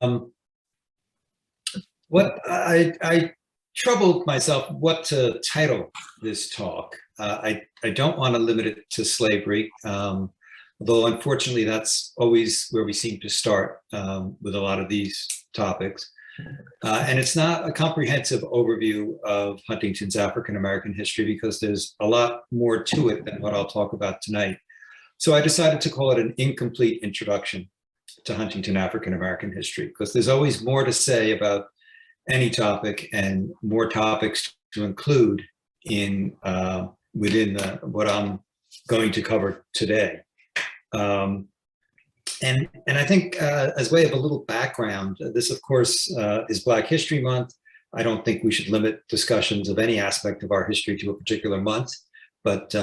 Um, what I troubled myself what to title this talk. I don't want to limit it to slavery, although unfortunately that's always where we seem to start with a lot of these topics. And it's not a comprehensive overview of Huntington's African-American history because there's a lot more to it than what I'll talk about tonight. So I decided to call it an incomplete introduction to Huntington African-American history, because there's always more to say about any topic and more topics to include in within what I'm going to cover today. And I think as way of a little background, this of course is Black History Month. I don't think we should limit discussions of any aspect of our history to a particular month, but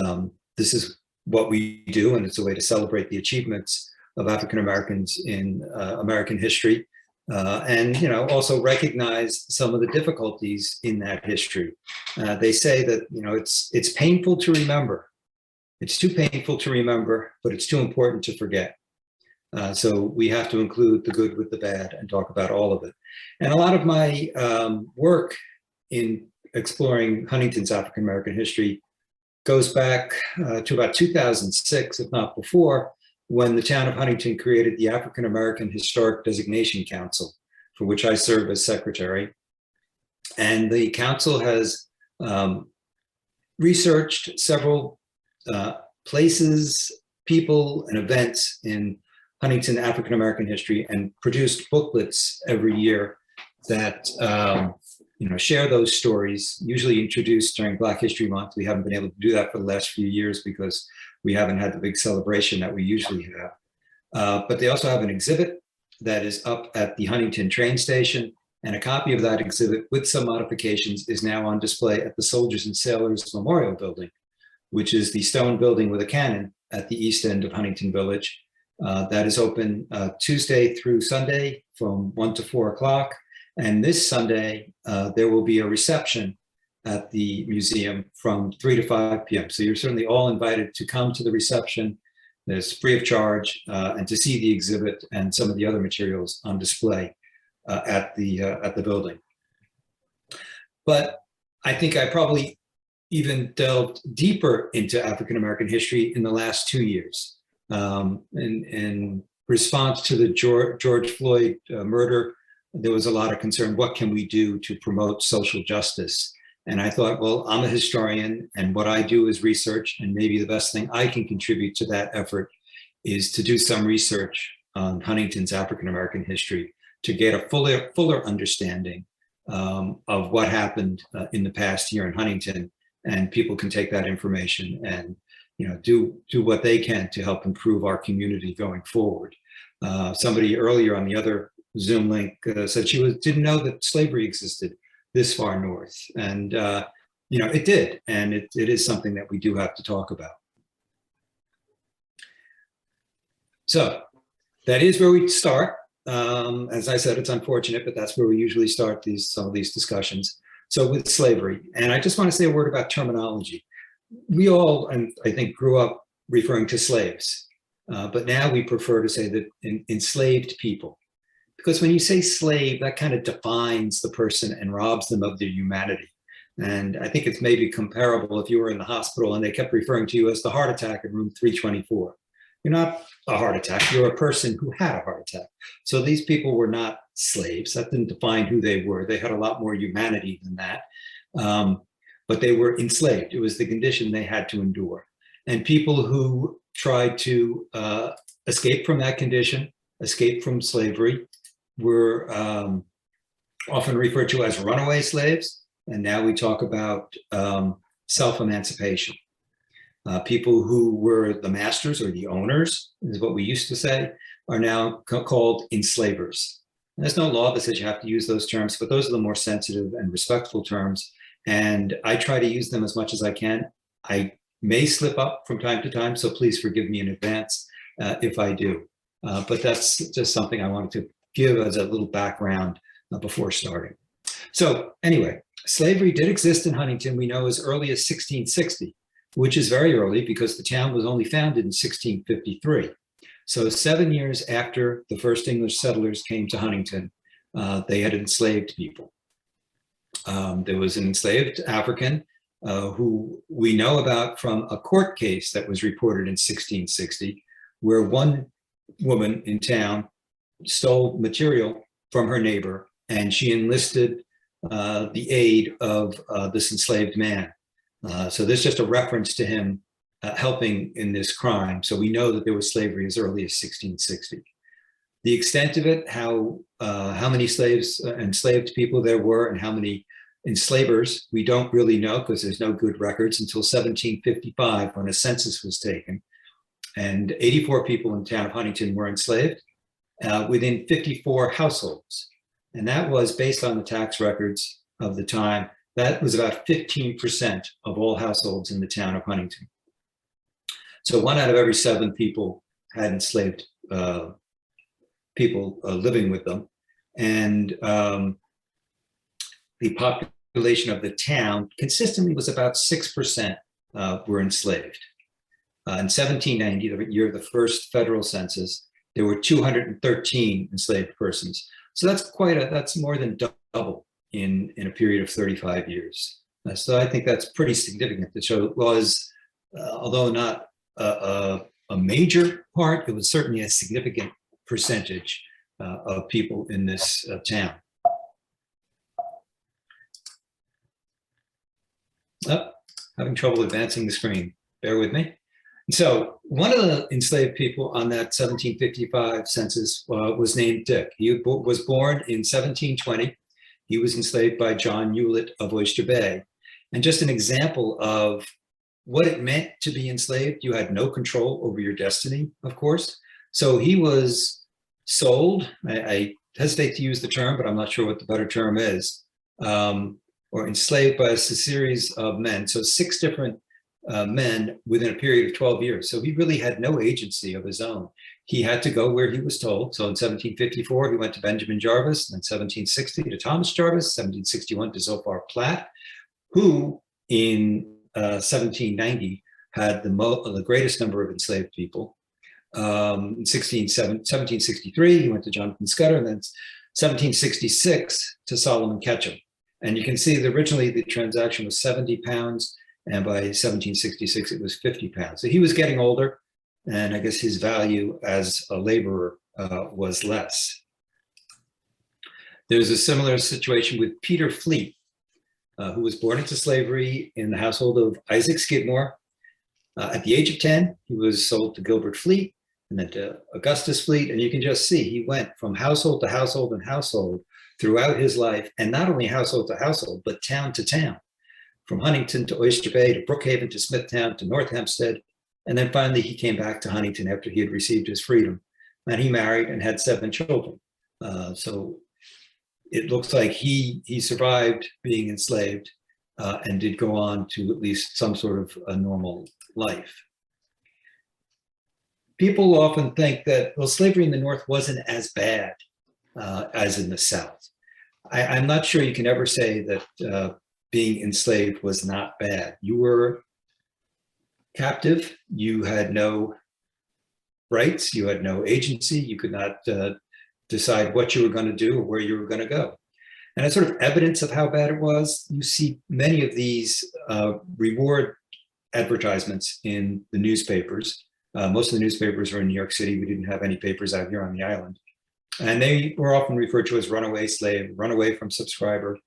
this is what we do, and it's a way to celebrate the achievements of African Americans in American history, and also recognize some of the difficulties in that history. They say that it's painful to remember. It's too painful to remember, but it's too important to forget. So we have to include the good with the bad and talk about all of it. And a lot of my work in exploring Huntington's African American history goes back to about 2006, if not before, when the town of Huntington created the African American Historic Designation Council, for which I serve as secretary. And the council has researched several places, people, and events in Huntington African American history and produced booklets every year that share those stories, usually introduced during Black History Month. We haven't been able to do that for the last few years because we haven't had the big celebration that we usually have. But they also have an exhibit that is up at the Huntington train station, and a copy of that exhibit with some modifications is now on display at the Soldiers and Sailors Memorial Building, which is the stone building with a cannon at the east end of Huntington Village. That is open Tuesday through Sunday from 1 to 4 o'clock. And this Sunday, there will be a reception at the museum from 3 to 5 p.m. So you're certainly all invited to come to the reception. It's free of charge, and to see the exhibit and some of the other materials on display at the building. But I think I probably even delved deeper into African American history in the last 2 years. In response to the George Floyd murder, there was a lot of concern. What can we do to promote social justice? And I thought, well, I'm a historian, and what I do is research, and maybe the best thing I can contribute to that effort is to do some research on Huntington's African American history to get a fuller understanding of what happened in the past year in Huntington, and people can take that information and do what they can to help improve our community going forward. Somebody earlier on the other Zoom link said she didn't know that slavery existed this far north, and it did, and it is something that we do have to talk about. So that is where we start. As I said, it's unfortunate, but that's where we usually start some of these discussions. So with slavery, and I just want to say a word about terminology. We all, and I think, grew up referring to slaves, but now we prefer to say that enslaved people. Because when you say slave, that kind of defines the person and robs them of their humanity. And I think it's maybe comparable if you were in the hospital and they kept referring to you as the heart attack in room 324. You're not a heart attack, you're a person who had a heart attack. So these people were not slaves. That didn't define who they were. They had a lot more humanity than that. But they were enslaved. It was the condition they had to endure. And people who tried to escape from that condition, escape from slavery, were often referred to as runaway slaves. And now we talk about self-emancipation. People who were the masters or the owners, is what we used to say, are now called enslavers. And there's no law that says you have to use those terms, but those are the more sensitive and respectful terms. And I try to use them as much as I can. I may slip up from time to time, so please forgive me in advance if I do. But that's just something I wanted to give as a little background before starting. So anyway, slavery did exist in Huntington, we know, as early as 1660, which is very early because the town was only founded in 1653. So 7 years after the first English settlers came to Huntington, they had enslaved people. There was an enslaved African who we know about from a court case that was reported in 1660, where one woman in town stole material from her neighbor, and she enlisted the aid of this enslaved man. So there's just a reference to him helping in this crime. So we know that there was slavery as early as 1660. The extent of it, how many slaves, enslaved people there were, and how many enslavers, we don't really know, because there's no good records until 1755, when a census was taken. And 84 people in the town of Huntington were enslaved within 54 households. And that was based on the tax records of the time. That was about 15% of all households in the town of Huntington. So 1 out of every 7 people had enslaved people living with them. And the population of the town consistently was about 6% were enslaved. In 1790, the year of the first federal census, there were 213 enslaved persons. So that's more than double in a period of 35 years. So I think that's pretty significant to show it was, although not a major part, it was certainly a significant percentage of people in this town. Oh, having trouble advancing the screen. Bear with me. So one of the enslaved people on that 1755 census was named Dick. He was born in 1720. He was enslaved by John Hewlett of Oyster Bay. And just an example of what it meant to be enslaved, you had no control over your destiny, of course. So he was sold, I hesitate to use the term, but I'm not sure what the better term is, or enslaved by a series of men. So 6 different men within a period of 12 years. So he really had no agency of his own. He had to go where he was told. So in 1754, he went to Benjamin Jarvis, and then 1760 to Thomas Jarvis, 1761 to Zophar Platt, who in 1790 had the greatest number of enslaved people. In 1763, he went to Jonathan Scudder, and then 1766 to Solomon Ketchum. And you can see that originally the transaction was 70 pounds, and by 1766, it was 50 pounds. So he was getting older, and I guess his value as a laborer was less. There's a similar situation with Peter Fleet, who was born into slavery in the household of Isaac Skidmore. At the age of 10, he was sold to Gilbert Fleet, and then to Augustus Fleet. And you can just see he went from household to household and household throughout his life, and not only household to household, but town to town, from Huntington to Oyster Bay to Brookhaven to Smithtown to North Hempstead. And then finally, he came back to Huntington after he had received his freedom. And he married and had 7 children. So it looks like he survived being enslaved and did go on to at least some sort of a normal life. People often think that, well, slavery in the North wasn't as bad as in the South. I'm not sure you can ever say that being enslaved was not bad. You were captive, you had no rights, you had no agency, you could not decide what you were going to do or where you were going to go. And as sort of evidence of how bad it was, you see many of these reward advertisements in the newspapers. Most of the newspapers were in New York City. We didn't have any papers out here on the island. And they were often referred to as runaway slave, runaway from subscriber.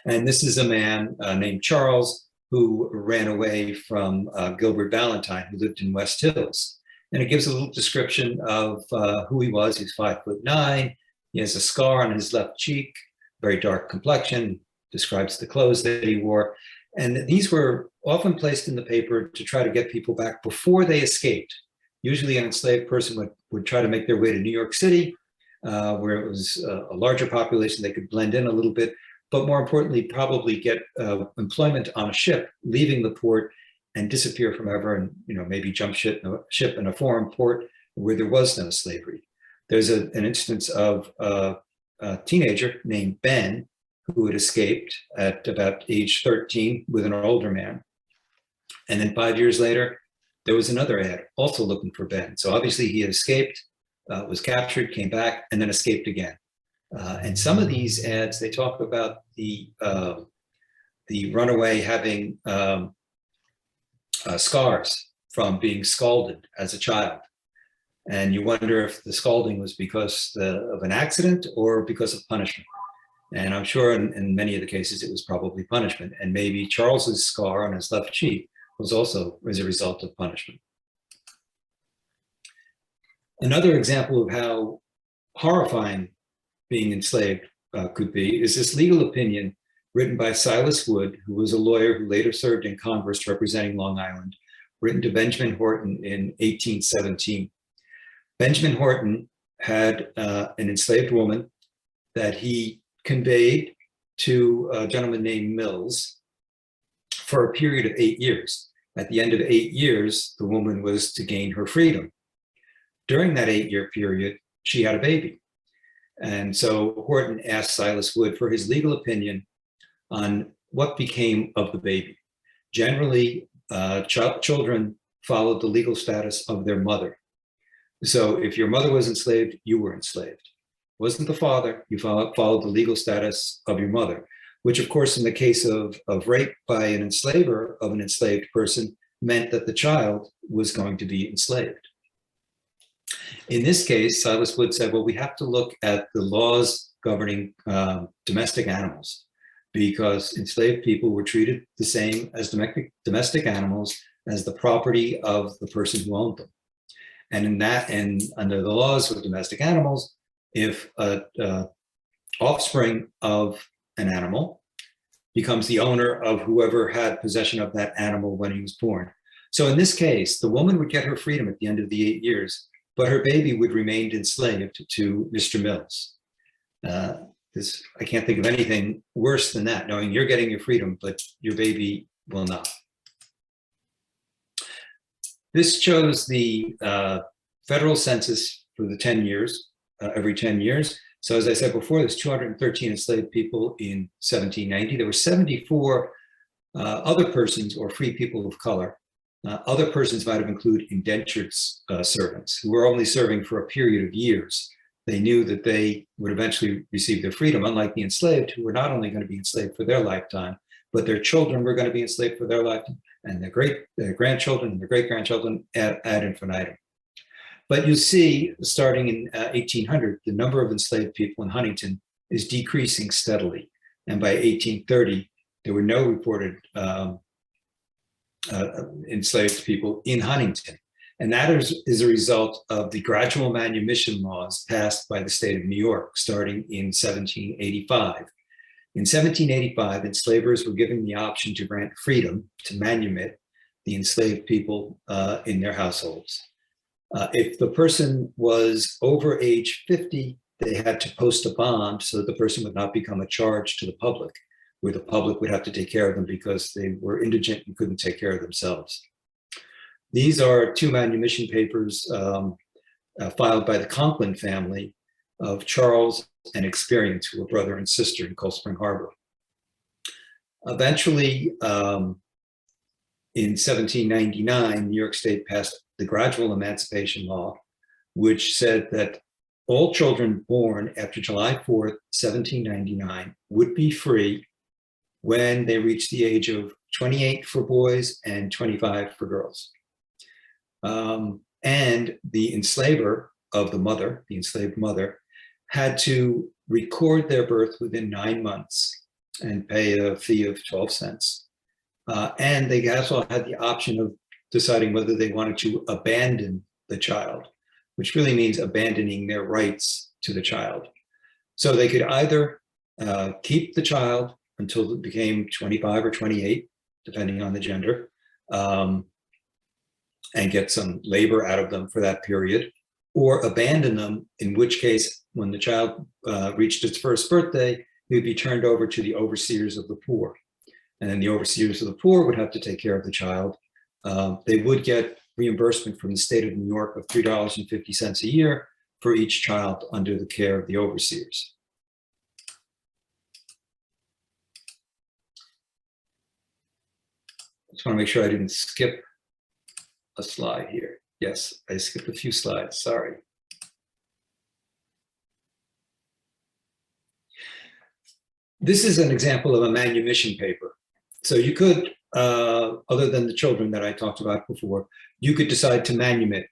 And this is a man named Charles who ran away from Gilbert Valentine, who lived in West Hills. And it gives a little description of who he was. He's 5'9". He has a scar on his left cheek, very dark complexion, describes the clothes that he wore. And these were often placed in the paper to try to get people back before they escaped. Usually an enslaved person would try to make their way to New York City, where it was a larger population. They could blend in a little bit, but more importantly, probably get employment on a ship, leaving the port and disappear from ever, and maybe jump ship in a foreign port where there was no slavery. There's an instance of a teenager named Ben who had escaped at about age 13 with an older man. And then 5 years later, there was another ad also looking for Ben. So obviously he had escaped, was captured, came back, and then escaped again. And some of these ads, they talk about the runaway having scars from being scalded as a child. And you wonder if the scalding was because of an accident or because of punishment. And I'm sure in many of the cases, it was probably punishment. And maybe Charles's scar on his left cheek was also as a result of punishment. Another example of how horrifying being enslaved could be is this legal opinion written by Silas Wood, who was a lawyer who later served in Congress representing Long Island, written to Benjamin Horton in 1817. Benjamin Horton had an enslaved woman that he conveyed to a gentleman named Mills for a period of 8 years. At the end of 8 years, the woman was to gain her freedom. During that 8-year period, she had a baby. And so Horton asked Silas Wood for his legal opinion on what became of the baby. Generally, children followed the legal status of their mother. So if your mother was enslaved, you were enslaved. It wasn't the father, you followed the legal status of your mother, which of course in the case of rape by an enslaver of an enslaved person meant that the child was going to be enslaved. In this case, Silas Wood said, well, we have to look at the laws governing domestic animals, because enslaved people were treated the same as domestic animals as the property of the person who owned them. And under the laws of domestic animals, if an offspring of an animal becomes the owner of whoever had possession of that animal when he was born. So in this case, the woman would get her freedom at the end of the 8 years, but her baby would remain enslaved to Mr. Mills. I can't think of anything worse than that, knowing you're getting your freedom, but your baby will not. This shows the federal census for the 10 years, every 10 years. So as I said before, there's 213 enslaved people in 1790. There were 74 other persons or free people of color. Other persons might have included indentured servants who were only serving for a period of years. They knew that they would eventually receive their freedom, unlike the enslaved, who were not only going to be enslaved for their lifetime, but their children were going to be enslaved for their lifetime, and their grandchildren and their great-grandchildren ad infinitum. But you see, starting in 1800, the number of enslaved people in Huntington is decreasing steadily. And by 1830, there were no reported enslaved people in Huntington. And that is a result of the gradual manumission laws passed by the state of New York, starting in 1785. In 1785, enslavers were given the option to grant freedom to manumit the enslaved people in their households. If the person was over age 50, they had to post a bond so that the person would not become a charge to the public, where the public would have to take care of them because they were indigent and couldn't take care of themselves. These are two manumission papers filed by the Conklin family of Charles and Experience, who were brother and sister in Cold Spring Harbor. Eventually, in 1799, New York State passed the gradual emancipation law, which said that all children born after July 4th, 1799 would be free when they reached the age of 28 for boys and 25 for girls. And the enslaver of the mother, the enslaved mother, had to record their birth within 9 months and pay a fee of 12 cents. And they also had the option of deciding whether they wanted to abandon the child, which really means abandoning their rights to the child. So they could either keep the child until it became 25 or 28, depending on the gender, and get some labor out of them for that period, or abandon them, in which case, when the child reached its first birthday, it would be turned over to the overseers of the poor. And then the overseers of the poor would have to take care of the child. They would get reimbursement from the state of New York of $3.50 a year for each child under the care of the overseers. I just want to make sure I didn't skip a slide here. Yes, I skipped a few slides, sorry. This is an example of a manumission paper. So you could, other than the children that I talked about before, you could decide to manumit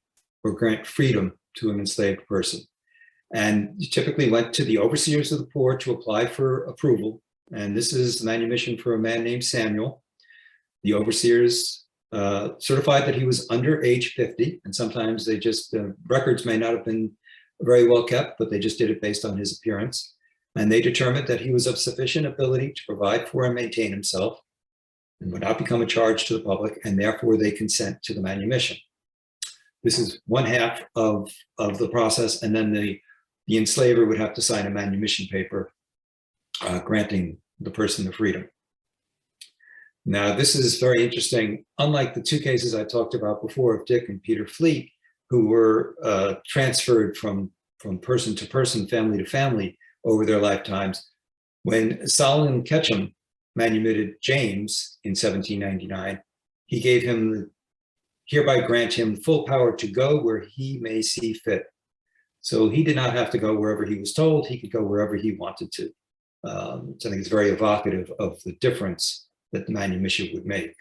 or grant freedom to an enslaved person. And you typically went to the overseers of the poor to apply for approval. And this is the manumission for a man named Samuel. The overseers certified that he was under age 50, and sometimes they just, records may not have been very well kept, but they just did it based on his appearance. And they determined that he was of sufficient ability to provide for and maintain himself and would not become a charge to the public, and therefore they consent to the manumission. This is one half of the process, and then the enslaver would have to sign a manumission paper granting the person the freedom. Now, this is very interesting. Unlike the two cases I talked about before of Dick and Peter Fleet, who were transferred from person to person, family to family over their lifetimes, when Solomon Ketchum manumitted James in 1799, he gave him hereby grant him full power to go where he may see fit. So he did not have to go wherever he was told. He could go wherever he wanted to. So I think it's very evocative of the difference that the manumission would make.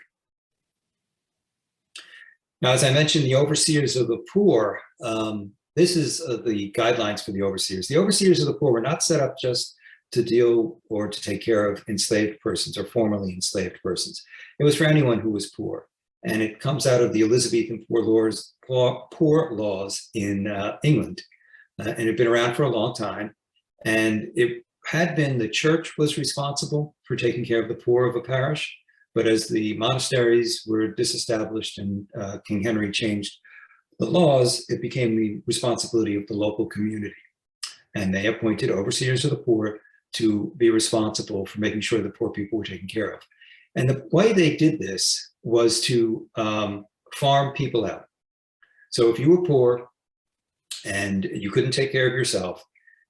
Now, as I mentioned, the overseers of the poor, this is the guidelines for the overseers. The overseers of the poor were not set up just to deal or to take care of enslaved persons or formerly enslaved persons. It was for anyone who was poor. And it comes out of the Elizabethan poor laws in England. And it had been around for a long time. And it had been the church was responsible for taking care of the poor of a parish. But as the monasteries were disestablished and King Henry changed the laws, it became the responsibility of the local community. And they appointed overseers of the poor to be responsible for making sure the poor people were taken care of. And the way they did this was to farm people out. So if you were poor and you couldn't take care of yourself,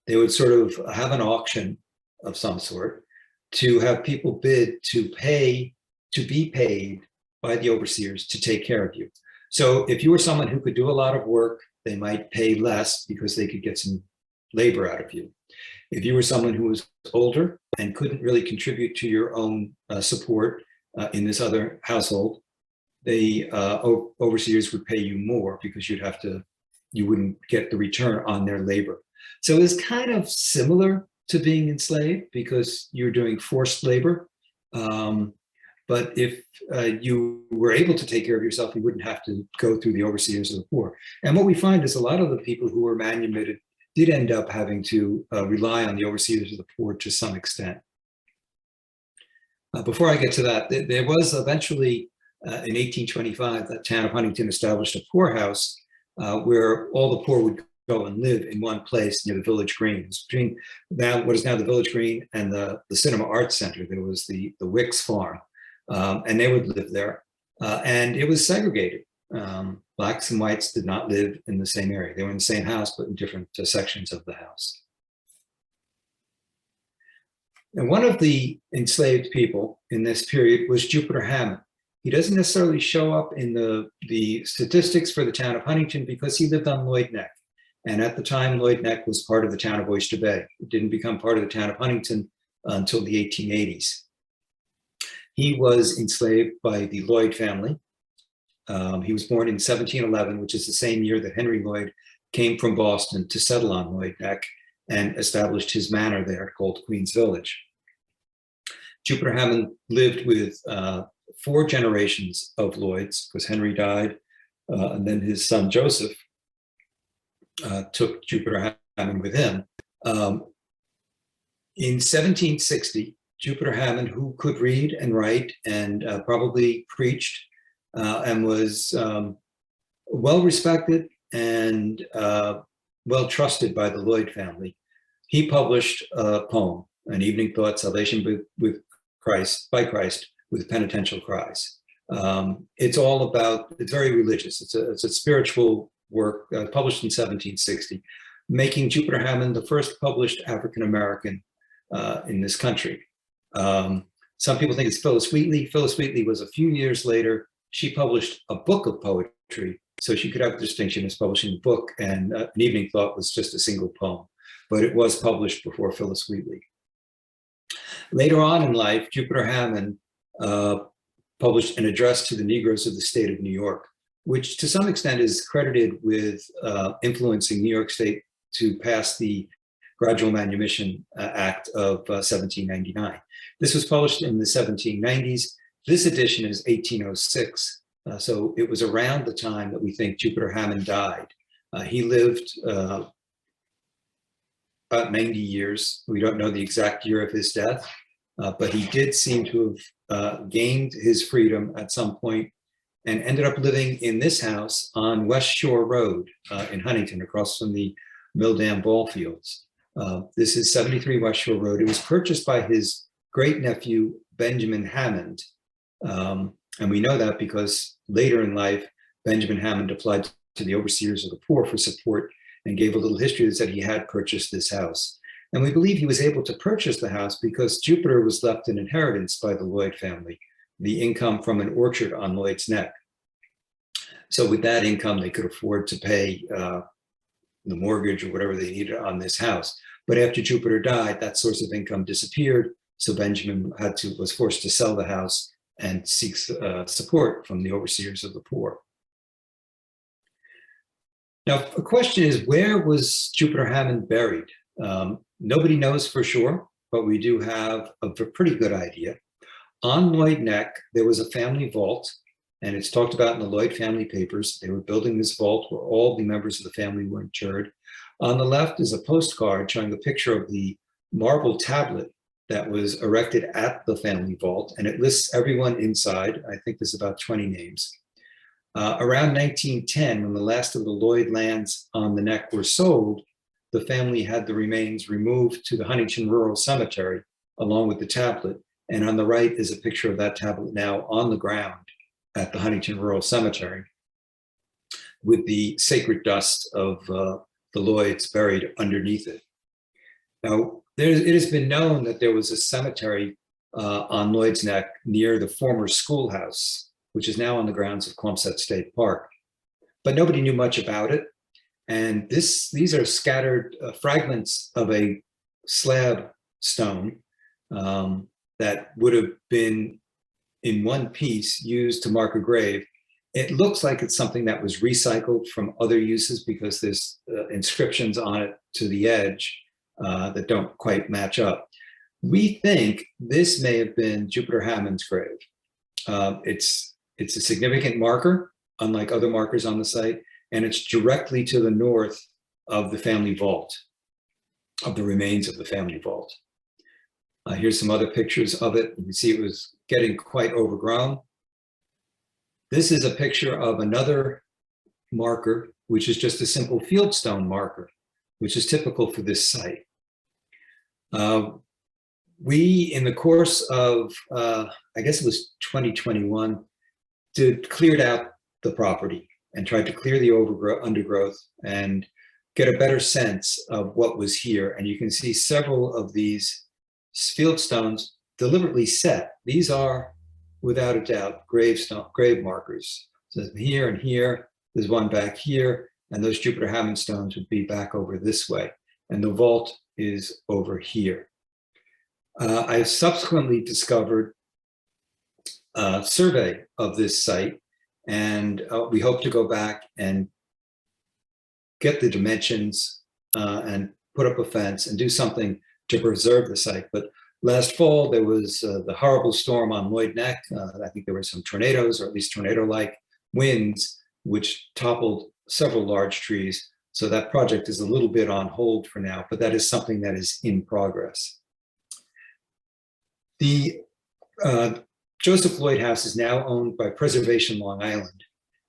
they would sort of have an auction of some sort to have people bid to be paid by the overseers to take care of you. So if you were someone who could do a lot of work, they might pay less because they could get some labor out of you. If you were someone who was older and couldn't really contribute to your own support in this other household, the overseers would pay you more because you wouldn't get the return on their labor. So it's kind of similar to being enslaved because you're doing forced labor. But if you were able to take care of yourself, you wouldn't have to go through the overseers of the poor. And what we find is a lot of the people who were manumitted did end up having to rely on the overseers of the poor to some extent. Before I get to that, there was eventually, in 1825, the town of Huntington established a poorhouse where all the poor would go and live in one place near the Village Green. It's between what is now the Village Green and the Cinema Arts Center. There was the Wicks Farm, and they would live there. And it was segregated. Blacks and whites did not live in the same area. They were in the same house, but in different sections of the house. And one of the enslaved people in this period was Jupiter Hammond. He doesn't necessarily show up in the statistics for the town of Huntington because he lived on Lloyd Neck. And at the time, Lloyd Neck was part of the town of Oyster Bay. It didn't become part of the town of Huntington until the 1880s. He was enslaved by the Lloyd family. He was born in 1711, which is the same year that Henry Lloyd came from Boston to settle on Lloyd Neck and established his manor there called Queen's Village. Jupiter Hammond lived with 4 generations of Lloyds because Henry died, and then his son Joseph took Jupiter Hammond with him. In 1760, Jupiter Hammond, who could read and write and probably preached and was well respected and well trusted by the Lloyd family, he published a poem, An Evening Thought, Salvation with Christ, by Christ, with penitential cries. It's all about, it's very religious. It's a spiritual work published in 1760, making Jupiter Hammond the first published African-American in this country. Some people think it's Phyllis Wheatley. Phyllis Wheatley was a few years later. She published a book of poetry poetry. So she could have the distinction as publishing a book, and An Evening Thought was just a single poem, but it was published before Phyllis Wheatley. Later on in life, Jupiter Hammond published an address to the Negroes of the state of New York, which to some extent is credited with influencing New York State to pass the Gradual Manumission Act of 1799. This was published in the 1790s. This edition is 1806. So it was around the time that we think Jupiter Hammond died. He lived about 90 years. We don't know the exact year of his death, but he did seem to have gained his freedom at some point and ended up living in this house on West Shore Road in Huntington, across from the Mill Dam ball fields. This is 73 West Shore Road. It was purchased by his great nephew, Benjamin Hammond. And we know that because later in life, Benjamin Hammond applied to the overseers of the poor for support and gave a little history that said he had purchased this house. And we believe he was able to purchase the house because Jupiter was left an inheritance by the Lloyd family, the income from an orchard on Lloyd's Neck. So with that income, they could afford to pay the mortgage or whatever they needed on this house. But after Jupiter died, that source of income disappeared. So Benjamin was forced to sell the house and seek support from the overseers of the poor. Now, the question is, where was Jupiter Hammond buried? Nobody knows for sure, but we do have a pretty good idea. On Lloyd Neck, there was a family vault, and it's talked about in the Lloyd family papers. They were building this vault where all the members of the family were interred. On the left is a postcard showing a picture of the marble tablet that was erected at the family vault, and it lists everyone inside. I think there's about 20 names. Around 1910, when the last of the Lloyd lands on the Neck were sold, the family had the remains removed to the Huntington Rural Cemetery, along with the tablet. And on the right is a picture of that tablet now on the ground at the Huntington Rural Cemetery, with the sacred dust of the Lloyds buried underneath it. Now, it has been known that there was a cemetery on Lloyd's Neck near the former schoolhouse, which is now on the grounds of Quonset State Park. But nobody knew much about it. And these are scattered fragments of a slab stone that would have been in one piece used to mark a grave. It looks like it's something that was recycled from other uses because there's inscriptions on it to the edge that don't quite match up. We think this may have been Jupiter Hammond's grave. It's a significant marker, unlike other markers on the site, and it's directly to the north of the family vault, of the remains of the family vault. Here's some other pictures of it. You can see it was getting quite overgrown. This is a picture of another marker, which is just a simple fieldstone marker, which is typical for this site. We, in the course of, I guess it was 2021, cleared out the property and tried to clear the undergrowth and get a better sense of what was here. And you can see several of these fieldstones deliberately set. These are, without a doubt, grave markers. So here and here, there's one back here, and those Jupiter Hammond stones would be back over this way. And the vault is over here. I subsequently discovered a survey of this site, and we hope to go back and get the dimensions and put up a fence and do something to preserve the site. But last fall, there was the horrible storm on Lloyd Neck. I think there were some tornadoes, or at least tornado-like winds, which toppled several large trees. So that project is a little bit on hold for now, but that is something that is in progress. The Joseph Lloyd House is now owned by Preservation Long Island,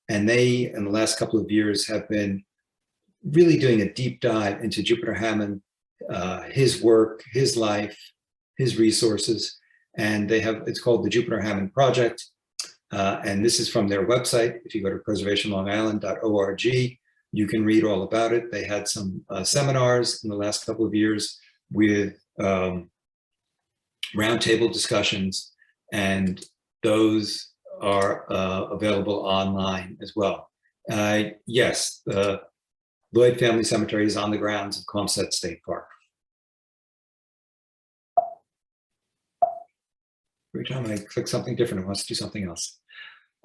and they, in the last couple of years, have been really doing a deep dive into Jupiter Hammond, his work, his life, his resources, and it's called the Jupiter Hammond Project, and this is from their website. If you go to preservationlongisland.org, you can read all about it. They had some seminars in the last couple of years with roundtable discussions, and those are available online as well. Yes, the Lloyd Family Cemetery is on the grounds of Quonset State Park. Every time I click something different, it wants to do something else.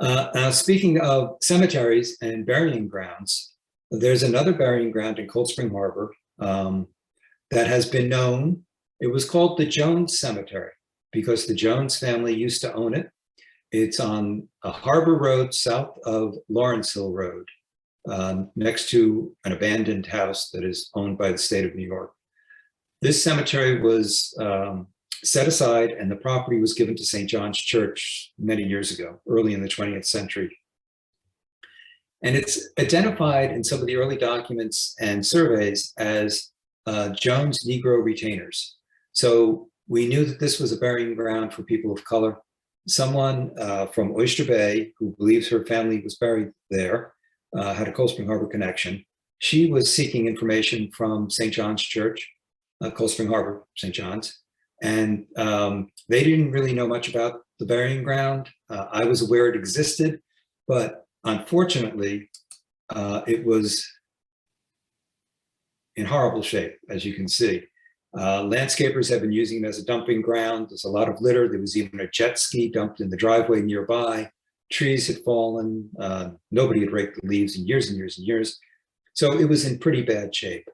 Now, speaking of cemeteries and burying grounds, there's another burying ground in Cold Spring Harbor that has been known. It was called the Jones Cemetery because the Jones family used to own it. It's on a harbor road south of Lawrence Hill Road, next to an abandoned house that is owned by the state of New York. This cemetery was set aside and the property was given to St. John's Church many years ago, early in the 20th century. And it's identified in some of the early documents and surveys as Jones Negro retainers. So we knew that this was a burying ground for people of color. Someone from Oyster Bay, who believes her family was buried there, had a Cold Spring Harbor connection. She was seeking information from St. John's Church, Cold Spring Harbor, St. John's, and they didn't really know much about the burying ground. I was aware it existed, but unfortunately, it was in horrible shape, as you can see. Landscapers have been using it as a dumping ground. There's a lot of litter. There was even a jet ski dumped in the driveway nearby. Trees had fallen. Nobody had raked the leaves in years and years and years. So it was in pretty bad shape.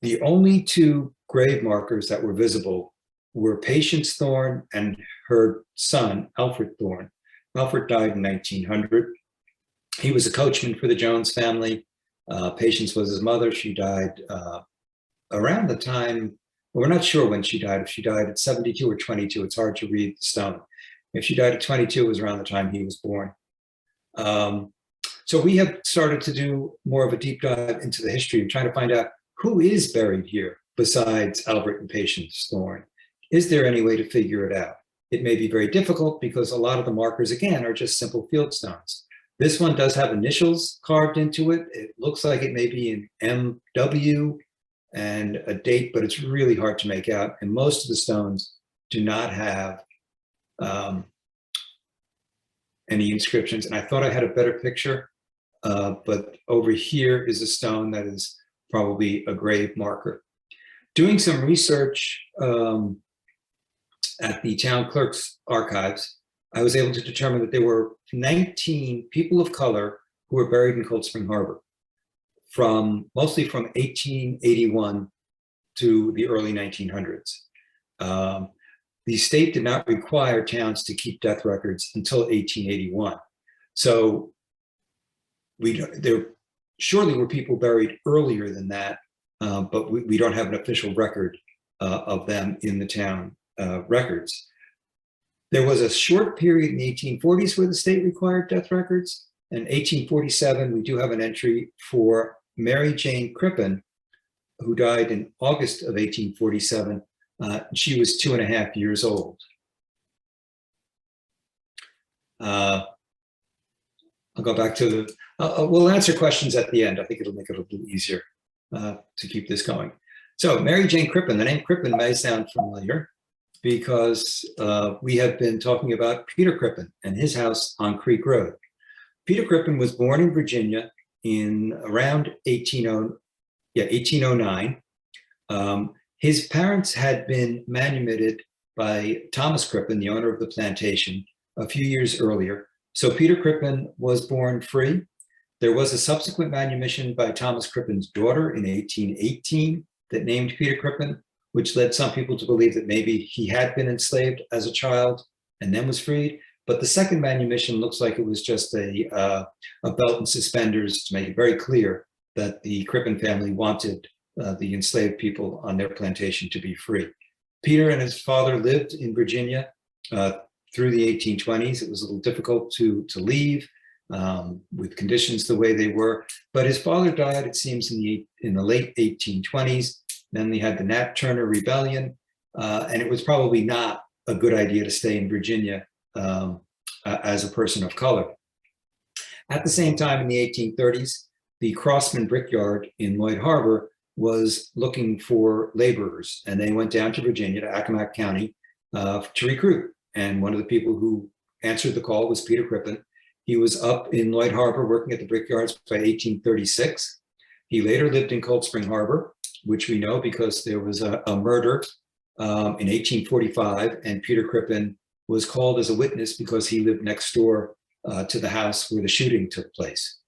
The only two grave markers that were visible were Patience Thorne and her son, Alfred Thorne. Alfred died in 1900. He was a coachman for the Jones family. Patience was his mother. She died around the time, well, we're not sure when she died. If she died at 72 or 22, it's hard to read the stone. If she died at 22, it was around the time he was born. So we have started to do more of a deep dive into the history and trying to find out who is buried here besides Albert and Patience Thorne. Is there any way to figure it out? It may be very difficult because a lot of the markers, again, are just simple field stones. This one does have initials carved into it. It looks like it may be an MW and a date, but it's really hard to make out. And most of the stones do not have any inscriptions. And I thought I had a better picture, but over here is a stone that is probably a grave marker. Doing some research at the town clerk's archives, I was able to determine that there were 19 people of color who were buried in Cold Spring Harbor, mostly from 1881 to the early 1900s. The state did not require towns to keep death records until 1881. So there surely were people buried earlier than that, but we don't have an official record of them in the town records. There was a short period in the 1840s where the state required death records. In 1847, we do have an entry for Mary Jane Crippen, who died in August of 1847. She was 2.5 years old. I'll go back to the, we'll answer questions at the end. I think it'll make it a little easier to keep this going. So Mary Jane Crippen, the name Crippen may sound familiar because we have been talking about Peter Crippen and his house on Creek Road. Peter Crippen was born in Virginia in around 1809. His parents had been manumitted by Thomas Crippen, the owner of the plantation, a few years earlier. So Peter Crippen was born free. There was a subsequent manumission by Thomas Crippen's daughter in 1818 that named Peter Crippen, which led some people to believe that maybe he had been enslaved as a child and then was freed. But the second manumission looks like it was just a belt and suspenders to make it very clear that the Crippen family wanted the enslaved people on their plantation to be free. Peter and his father lived in Virginia through the 1820s. It was a little difficult to leave with conditions the way they were, but his father died, it seems, in the late 1820s. Then they had the Nat Turner Rebellion, and it was probably not a good idea to stay in Virginia as a person of color. At the same time, in the 1830s, the Crossman Brickyard in Lloyd Harbor was looking for laborers, and they went down to Virginia, to Accomack County, to recruit. And one of the people who answered the call was Peter Crippen, He was up in Lloyd Harbor working at the brickyards by 1836. He later lived in Cold Spring Harbor, which we know because there was a murder in 1845, and Peter Crippen was called as a witness because he lived next door to the house where the shooting took place.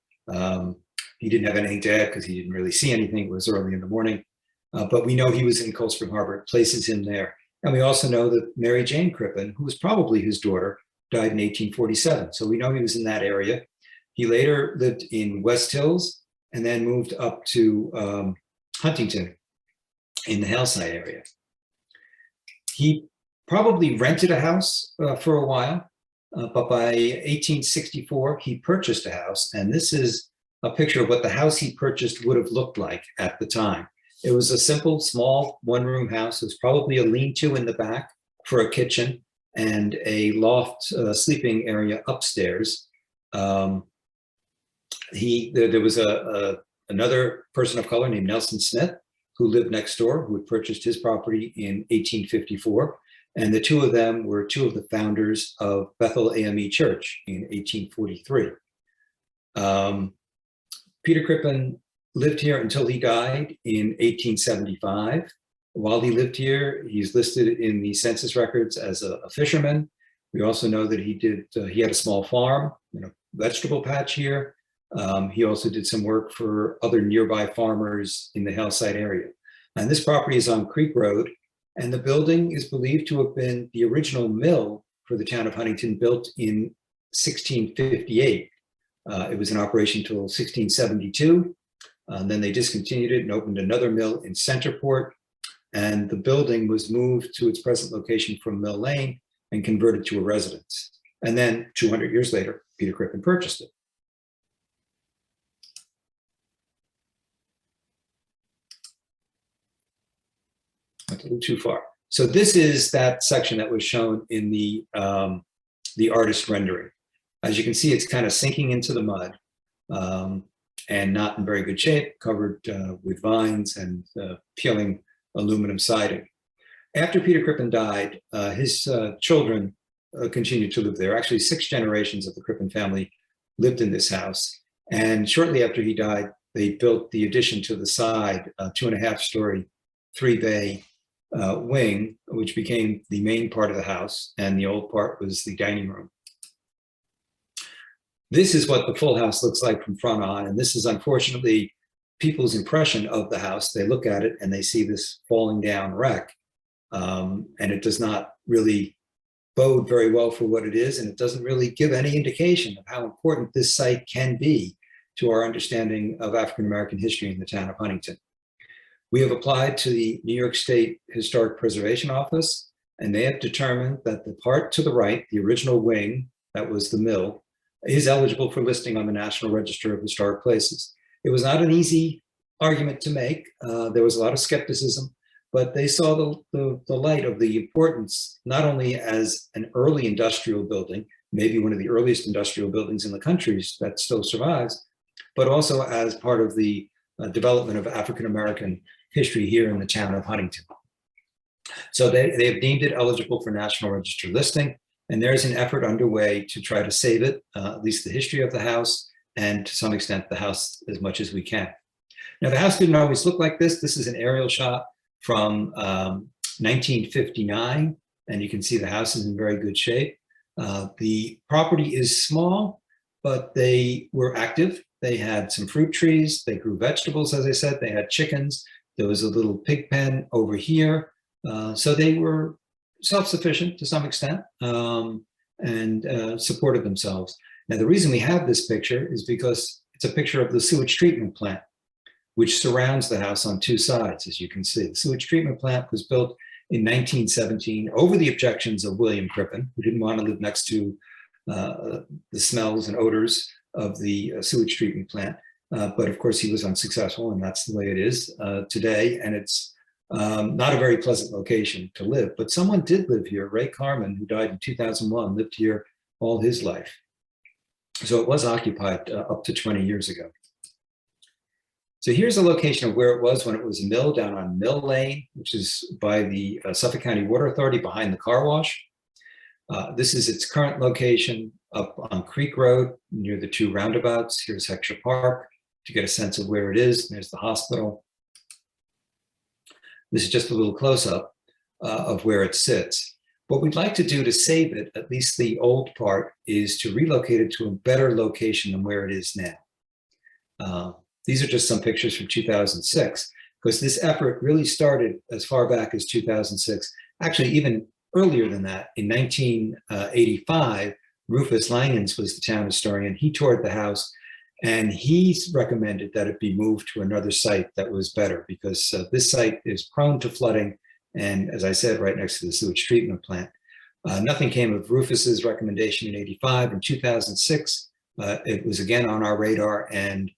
He didn't have anything to add because he didn't really see anything. It was early in the morning, but we know he was in Cold Spring Harbor. It places him there. And we also know that Mary Jane Crippen, who was probably his daughter, died in 1847. So we know he was in that area. He later lived in West Hills and then moved up to Huntington in the Hillside area. He probably rented a house for a while, but by 1864, he purchased a house. And this is a picture of what the house he purchased would have looked like at the time. It was a simple, small one-room house. It was probably a lean-to in the back for a kitchen and a loft sleeping area upstairs. There was another person of color named Nelson Smith who lived next door, who had purchased his property in 1854. And the two of them were two of the founders of Bethel AME Church in 1843. Peter Crippen lived here until he died in 1875. While he lived here, he's listed in the census records as a fisherman. We also know that he had a small farm, vegetable patch here. He also did some work for other nearby farmers in the Hillside area. And this property is on Creek Road, and the building is believed to have been the original mill for the town of Huntington, built in 1658. It was in operation until 1672. Then they discontinued it and opened another mill in Centerport. And the building was moved to its present location from Mill Lane and converted to a residence. And then 200 years later, Peter Crippen purchased it. Went a little too far. So this is that section that was shown in the artist rendering. As you can see, it's kind of sinking into the mud and not in very good shape, covered with vines and peeling aluminum siding. After Peter Crippen died, his children continued to live there. Actually, 6 generations of the Crippen family lived in this house. And shortly after he died, they built the addition to the side, a 2.5-story, 3-bay wing, which became the main part of the house, and the old part was the dining room. This is what the full house looks like from front on, and this is unfortunately people's impression of the house. They look at it and they see this falling down wreck, and it does not really bode very well for what it is, and it doesn't really give any indication of how important this site can be to our understanding of African-American history in the town of Huntington. We have applied to the New York State Historic Preservation Office, and they have determined that the part to the right, the original wing, that was the mill, is eligible for listing on the National Register of Historic Places. It was not an easy argument to make. There was a lot of skepticism, but they saw the light of the importance, not only as an early industrial building, maybe one of the earliest industrial buildings in the country that still survives, but also as part of the development of African-American history here in the town of Huntington. So they have deemed it eligible for National Register listing, and there's an effort underway to try to save it, at least the history of the house, and to some extent the house as much as we can. Now, the house didn't always look like this. This is an aerial shot from 1959, and you can see the house is in very good shape. The property is small, but they were active. They had some fruit trees. They grew vegetables, as I said. They had chickens. There was a little pig pen over here. So they were self-sufficient to some extent and supported themselves. Now, the reason we have this picture is because it's a picture of the sewage treatment plant, which surrounds the house on 2 sides, as you can see. The sewage treatment plant was built in 1917 over the objections of William Crippen, who didn't want to live next to the smells and odors of the sewage treatment plant. But of course, he was unsuccessful, and that's the way it is today. And it's not a very pleasant location to live. But someone did live here. Ray Carman, who died in 2001, lived here all his life. So it was occupied up to 20 years ago. So here's a location of where it was when it was a mill down on Mill Lane, which is by the Suffolk County Water Authority behind the car wash. This is its current location. up on Creek Road near the two roundabouts. Here's Heckscher Park to get a sense of where it is. There's the hospital. This is just a little close-up of where it sits. What we'd like to do to save it, at least the old part, is to relocate it to a better location than where it is now. These are just some pictures from 2006, because this effort really started as far back as 2006. Actually, even earlier than that, in 1985, Rufus Langens was the town historian. He toured the house, and he recommended that it be moved to another site that was better, because this site is prone to flooding, and as I said, right next to the sewage treatment plant. Nothing came of Rufus's recommendation in 85. In 2006, it was again on our radar, and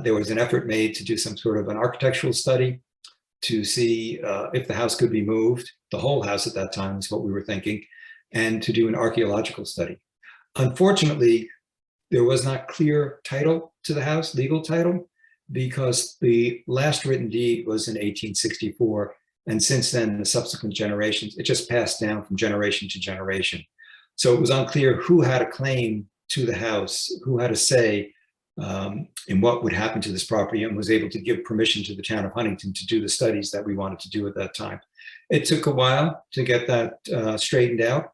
there was an effort made to do some sort of an architectural study to see if the house could be moved. The whole house at that time is what we were thinking, and to do an archaeological study. Unfortunately, there was not clear title to the house, legal title, because the last written deed was in 1864. And since then, the subsequent generations, it just passed down from generation to generation. So it was unclear who had a claim to the house, who had a say in what would happen to this property, and was able to give permission to the town of Huntington to do the studies that we wanted to do at that time. It took a while to get that straightened out,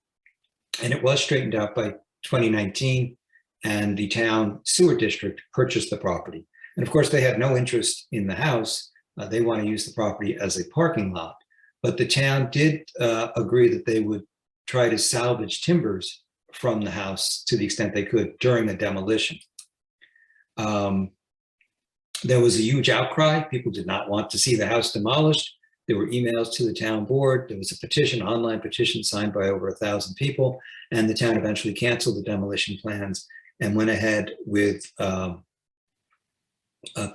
and it was straightened out by 2019, and the town sewer district purchased the property. And of course, they had no interest in the house. They want to use the property as a parking lot. But the town did agree that they would try to salvage timbers from the house to the extent they could during a demolition. There was a huge outcry. People did not want to see the house demolished. There were emails to the town board. There was a petition, online petition signed by over 1,000 people. And the town eventually canceled the demolition plans and went ahead with a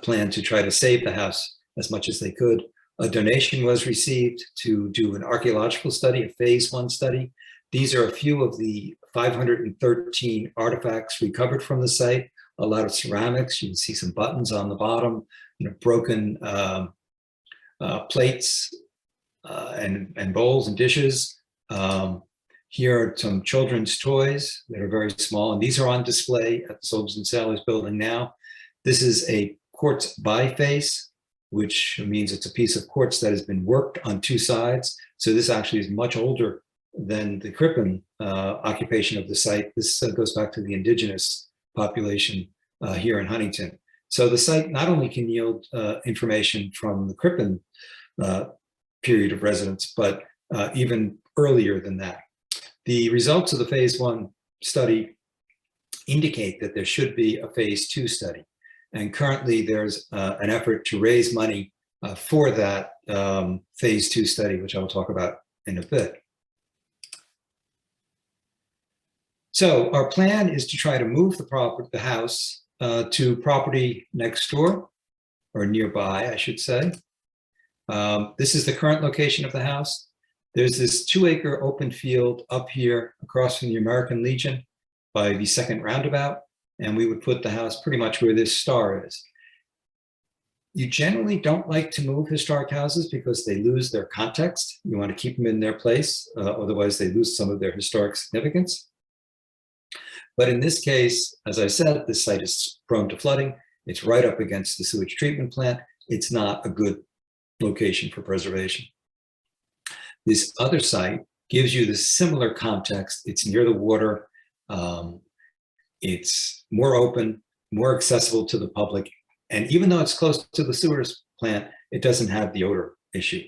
plan to try to save the house as much as they could. A donation was received to do an archaeological study, a phase 1 study. These are a few of the 513 artifacts recovered from the site. A lot of ceramics. You can see some buttons on the bottom, broken plates and bowls and dishes. Here are some children's toys that are very small, and these are on display at the Soldiers and Sailors building now. This is a quartz biface, which means it's a piece of quartz that has been worked on two sides. So this actually is much older than the Crippen occupation of the site. This goes back to the indigenous population here in Huntington. So the site not only can yield information from the Crippen period of residence, but even earlier than that. The results of the phase 1 study indicate that there should be a phase 2 study. And currently there's an effort to raise money for that phase 2 study, which I'll talk about in a bit. So our plan is to try to move the house to property next door, or nearby, I should say. This is the current location of the house. There's this 2-acre open field up here across from the American Legion by the second roundabout, and we would put the house pretty much where this star is. You generally don't like to move historic houses because they lose their context. You want to keep them in their place, otherwise they lose some of their historic significance. But in this case, as I said, this site is prone to flooding. It's right up against the sewage treatment plant. It's not a good location for preservation. This other site gives you the similar context. It's near the water. It's more open, more accessible to the public. And even though it's close to the sewers plant, it doesn't have the odor issue.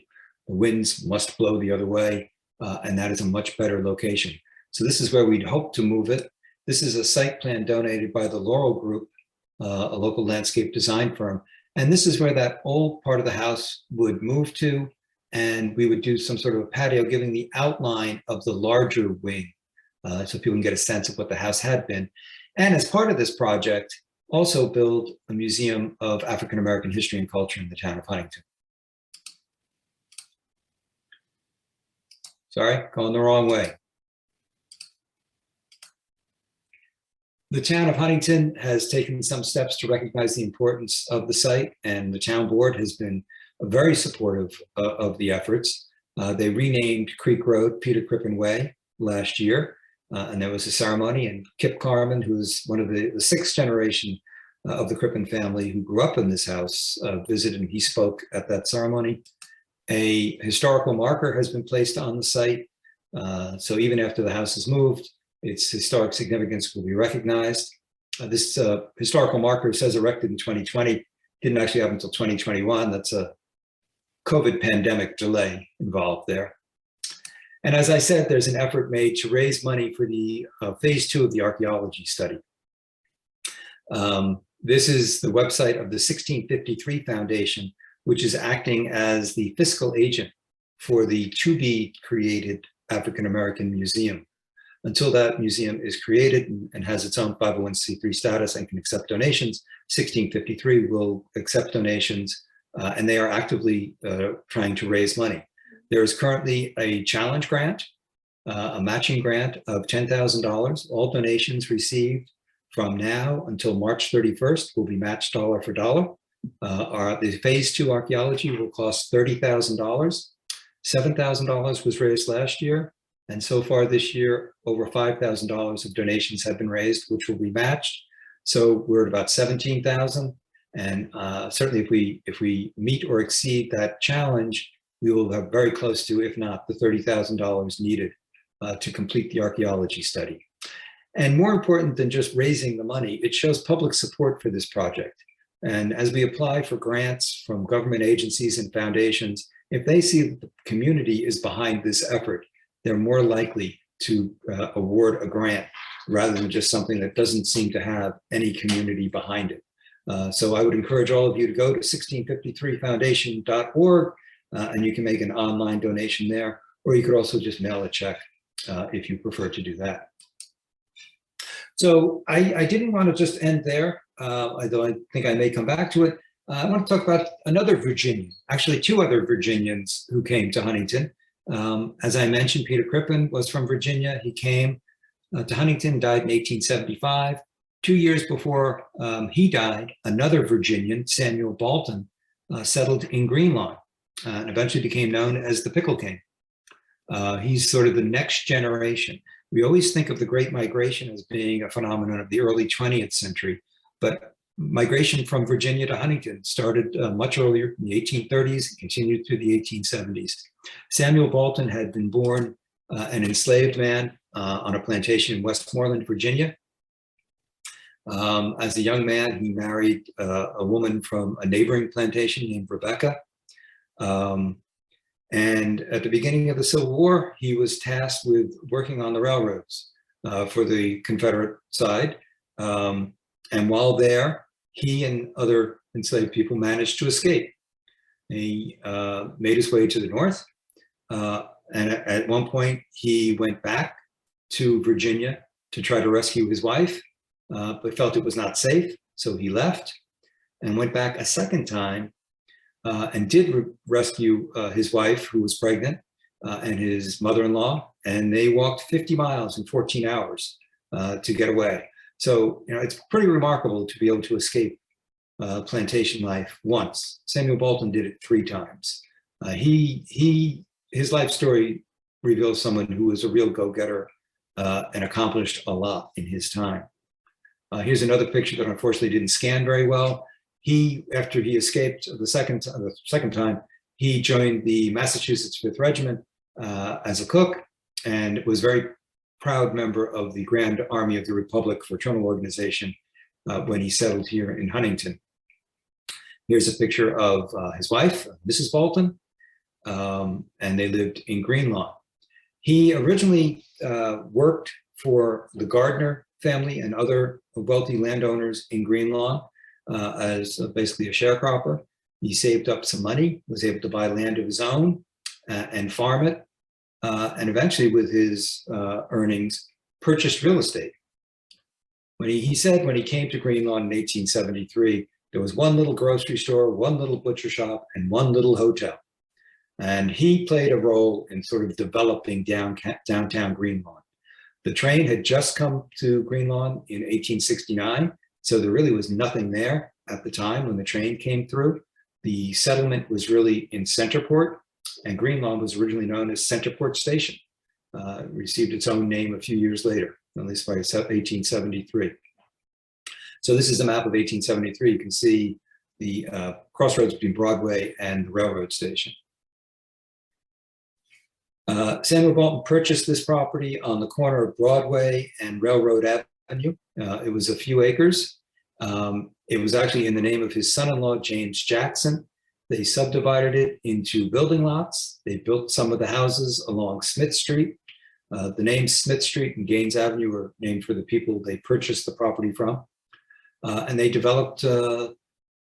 The winds must blow the other way, and that is a much better location. So this is where we'd hope to move it. This is a site plan donated by the Laurel Group, a local landscape design firm. And this is where that old part of the house would move to, and we would do some sort of a patio giving the outline of the larger wing, so people can get a sense of what the house had been. And as part of this project, also build a museum of African-American history and culture in the town of Huntington. Sorry, going the wrong way. The town of Huntington has taken some steps to recognize the importance of the site, and the town board has been very supportive of the efforts. They renamed Creek Road Peter Crippen Way last year. And there was a ceremony, and Kip Carman, who's one of the sixth generation of the Crippen family who grew up in this house, visited, and he spoke at that ceremony. A historical marker has been placed on the site. So even after the house is moved, its historic significance will be recognized. This historical marker says erected in 2020, didn't actually happen until 2021. That's a COVID pandemic delay involved there. And as I said, there's an effort made to raise money for the phase 2 of the archaeology study. This is the website of the 1653 Foundation, which is acting as the fiscal agent for the to-be created African American Museum. Until that museum is created and has its own 501c3 status and can accept donations, 1653 will accept donations, and they are actively trying to raise money. There is currently a challenge grant, a matching grant of $10,000. All donations received from now until March 31st will be matched dollar for dollar. The phase 2 archaeology will cost $30,000. $7,000 was raised last year. And so far this year, over $5,000 of donations have been raised, which will be matched. So we're at about $17,000. And certainly if we meet or exceed that challenge, we will have very close to, if not the $30,000 needed to complete the archaeology study. And more important than just raising the money, it shows public support for this project. And as we apply for grants from government agencies and foundations, if they see that the community is behind this effort, they're more likely to award a grant rather than just something that doesn't seem to have any community behind it. So I would encourage all of you to go to 1653foundation.org and you can make an online donation there, or you could also just mail a check if you prefer to do that. So I didn't want to just end there, although I think I may come back to it. I want to talk about another Virginian, actually 2 other Virginians who came to Huntington. As I mentioned, Peter Crippen was from Virginia. He came to Huntington, died in 1875. 2 years before he died, another Virginian, Samuel Bolton, settled in Greenlawn and eventually became known as the Pickle King. He's sort of the next generation. We always think of the Great Migration as being a phenomenon of the early 20th century, but migration from Virginia to Huntington started much earlier in the 1830s and continued through the 1870s. Samuel Bolton had been born an enslaved man on a plantation in Westmoreland, Virginia. As a young man, he married a woman from a neighboring plantation named Rebecca. And at the beginning of the Civil War, he was tasked with working on the railroads for the Confederate side. And while there, he and other enslaved people managed to escape. He made his way to the north. And at one point, he went back to Virginia to try to rescue his wife, but felt it was not safe. So he left and went back a second time and did rescue his wife, who was pregnant, and his mother-in-law. And they walked 50 miles in 14 hours to get away. So, it's pretty remarkable to be able to escape plantation life once. Samuel Bolton did it 3 times. His life story reveals someone who was a real go-getter and accomplished a lot in his time. Here's another picture that unfortunately didn't scan very well. After he escaped the second time, he joined the Massachusetts 5th Regiment as a cook and was very proud member of the Grand Army of the Republic fraternal organization when he settled here in Huntington. Here's a picture of his wife, Mrs. Bolton, and they lived in Greenlawn. He originally worked for the Gardner family and other wealthy landowners in Greenlawn as basically a sharecropper. He saved up some money, was able to buy land of his own and farm it, and eventually with his earnings, purchased real estate. He said when he came to Greenlawn in 1873, there was one little grocery store, one little butcher shop, and one little hotel. And he played a role in sort of developing downtown Greenlawn. The train had just come to Greenlawn in 1869, so there really was nothing there at the time when the train came through. The settlement was really in Centerport, and Greenlawn was originally known as Centerport Station. received its own name a few years later, at least by 1873. So this is a map of 1873. You can see the crossroads between Broadway and the railroad station. Samuel Bolton purchased this property on the corner of Broadway and Railroad Avenue. It was a few acres. It was actually in the name of his son-in-law, James Jackson. They subdivided it into building lots. They built some of the houses along Smith Street. The names Smith Street and Gaines Avenue were named for the people they purchased the property from. And they developed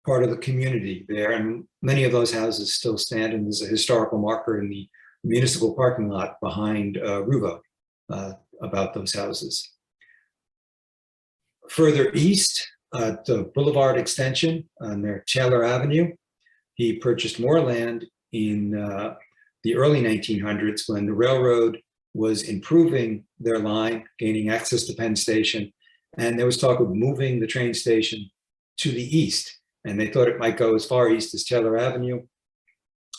part of the community there. And many of those houses still stand, and there's a historical marker in the municipal parking lot behind Ruvo about those houses. Further east, the Boulevard extension on their Taylor Avenue, he purchased more land in the early 1900s when the railroad was improving their line, gaining access to Penn Station, and there was talk of moving the train station to the east, and they thought it might go as far east as Taylor Avenue.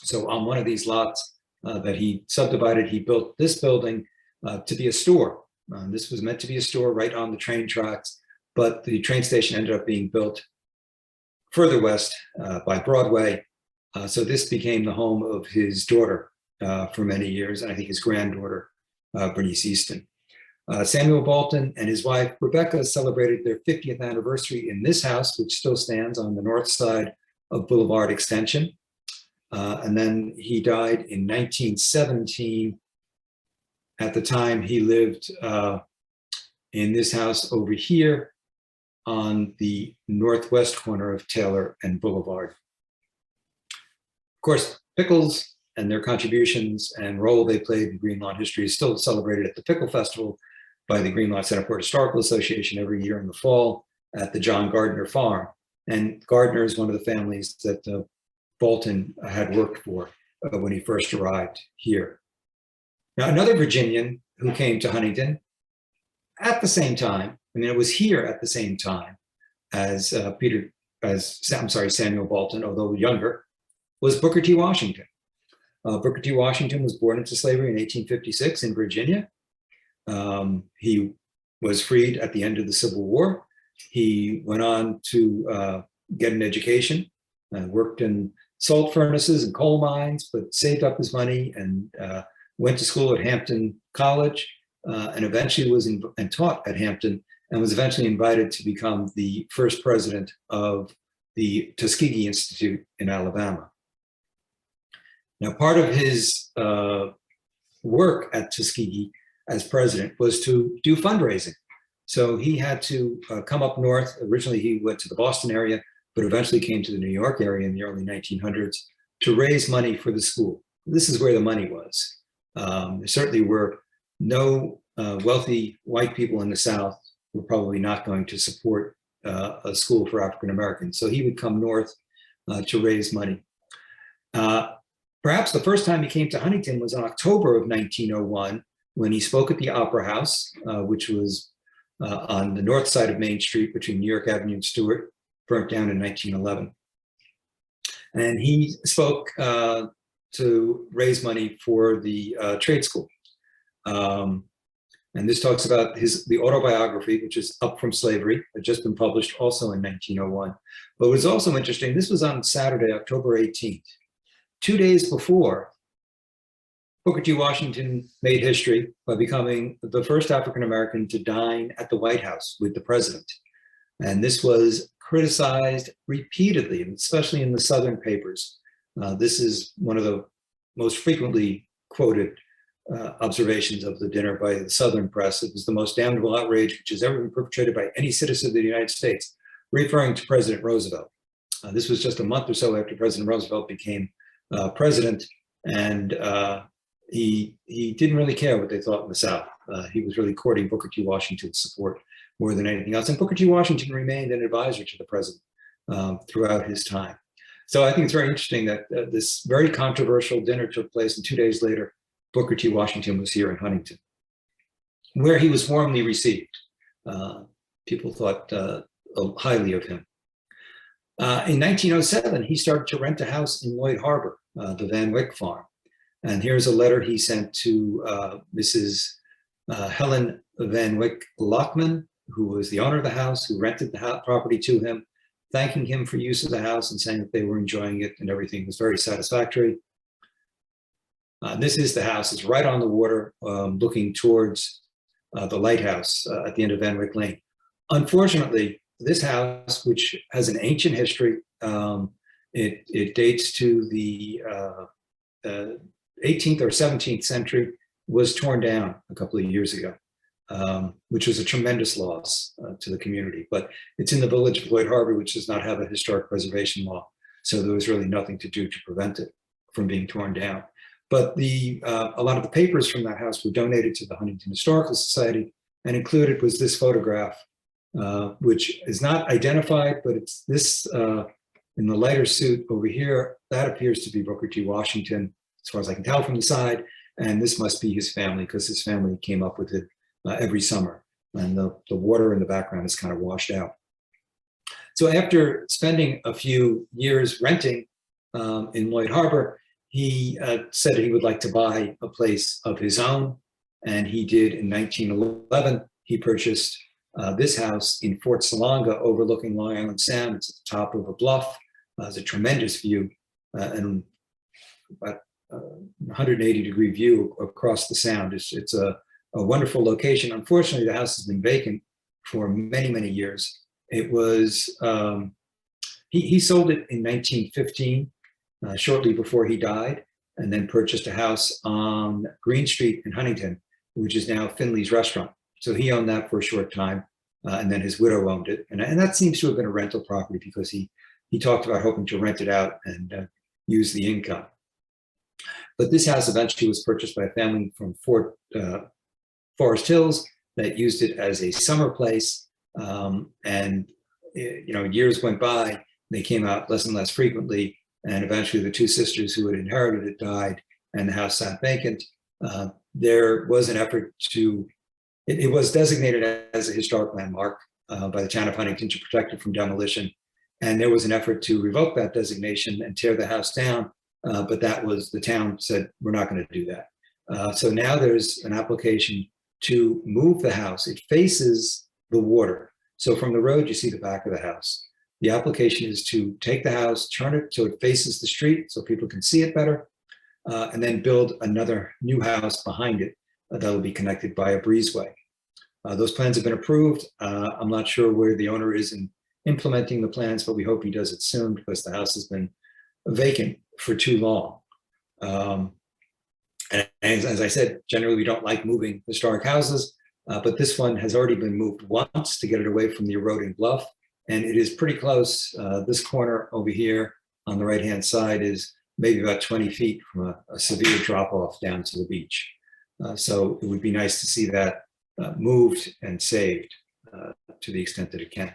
So on one of these lots that he subdivided, he built this building to be a store. This was meant to be a store right on the train tracks, but the train station ended up being built further west by Broadway. So this became the home of his daughter for many years, and I think his granddaughter, Bernice Easton. Samuel Bolton and his wife, Rebecca, celebrated their 50th anniversary in this house, which still stands on the north side of Boulevard Extension. And then he died in 1917. At the time, he lived in this house over here on the northwest corner of Taylor and Boulevard. Of course, pickles and their contributions and role they played in Green Lawn history is still celebrated at the Pickle Festival by the Green Lawn Centerport Historical Association every year in the fall at the John Gardner Farm. And Gardner is one of the families that Bolton had worked for when he first arrived here. Now, another Virginian who came to Huntington at the same time, I mean, it was here at the same time as Samuel Bolton, although younger, was Booker T. Washington. Booker T. Washington was born into slavery in 1856 in Virginia. He was freed at the end of the Civil War. He went on to get an education, worked in salt furnaces and coal mines, but saved up his money and went to school at Hampton College, and eventually and taught at Hampton, and was eventually invited to become the first president of the Tuskegee Institute in Alabama. Now, part of his work at Tuskegee as president was to do fundraising. So he had to come up north. Originally, he went to the Boston area, but eventually came to the New York area in the early 1900s to raise money for the school. This is where the money was. There certainly were no wealthy white people in the South who were probably not going to support a school for African Americans. So he would come north to raise money. Perhaps the first time he came to Huntington was in October of 1901, when he spoke at the Opera House, which was on the north side of Main Street between New York Avenue and Stewart, burnt down in 1911. And he spoke to raise money for the trade school. And this talks about the autobiography, which is Up from Slavery, had just been published also in 1901. But it was also interesting, this was on Saturday, October 18th. 2 days before, Booker T. Washington made history by becoming the first African-American to dine at the White House with the president. And this was criticized repeatedly, especially in the Southern papers. This is one of the most frequently quoted observations of the dinner by the Southern press. It was the most damnable outrage which has ever been perpetrated by any citizen of the United States, referring to President Roosevelt. This was just a month or so after President Roosevelt became president, and he didn't really care what they thought in the South. He was really courting Booker T. Washington's support more than anything else. And Booker T. Washington remained an advisor to the president throughout his time. So I think it's very interesting that this very controversial dinner took place, and 2 days later, Booker T. Washington was here in Huntington, where he was warmly received. People thought highly of him. In 1907, he started to rent a house in Lloyd Harbor, the Van Wyck farm. And here's a letter he sent to Mrs. Helen Van Wyck Lockman, who was the owner of the house, who rented the property to him, thanking him for use of the house and saying that they were enjoying it and everything was very satisfactory. This is the house. It's right on the water, looking towards the lighthouse at the end of Van Wyck Lane. Unfortunately, this house, which has an ancient history, it dates to the 18th or 17th century, was torn down a couple of years ago, which was a tremendous loss to the community. But it's in the village of Lloyd Harbor, which does not have a historic preservation law. So there was really nothing to do to prevent it from being torn down. But a lot of the papers from that house were donated to the Huntington Historical Society, and included was this photograph, which is not identified, but it's this in the lighter suit over here. That appears to be Booker T. Washington, as far as I can tell from the side. And this must be his family, because his family came up with it every summer. And the water in the background is kind of washed out. So after spending a few years renting in Lloyd Harbor, he said he would like to buy a place of his own. And he did in 1911. He purchased this house in Fort Salonga overlooking Long Island Sound. It's at the top of a bluff. It's a tremendous view and about 180-degree view across the Sound. It's a wonderful location. Unfortunately, the house has been vacant for many, many years. It was, he sold it in 1915, shortly before he died, and then purchased a house on Green Street in Huntington, which is now Finley's Restaurant. So he owned that for a short time, and then his widow owned it. And that seems to have been a rental property, because he talked about hoping to rent it out and use the income. But this house eventually was purchased by a family from Forest Hills that used it as a summer place. And years went by, they came out less and less frequently. And eventually the two sisters who had inherited it died, and the house sat vacant. There was an effort to, it was designated as a historic landmark by the town of Huntington to protect it from demolition. And there was an effort to revoke that designation and tear the house down. But the town said, we're not going to do that. So now there's an application to move the house. It faces the water. So from the road, you see the back of the house. The application is to take the house, turn it so it faces the street so people can see it better, and then build another new house behind it that will be connected by a breezeway. Those plans have been approved. I'm not sure where the owner is in implementing the plans, but we hope he does it soon, because the house has been vacant for too long. And as I said, generally we don't like moving historic houses, but this one has already been moved once to get it away from the eroding bluff. And it is pretty close. This corner over here on the right-hand side is maybe about 20 feet from a severe drop-off down to the beach. So it would be nice to see that moved and saved to the extent that it can.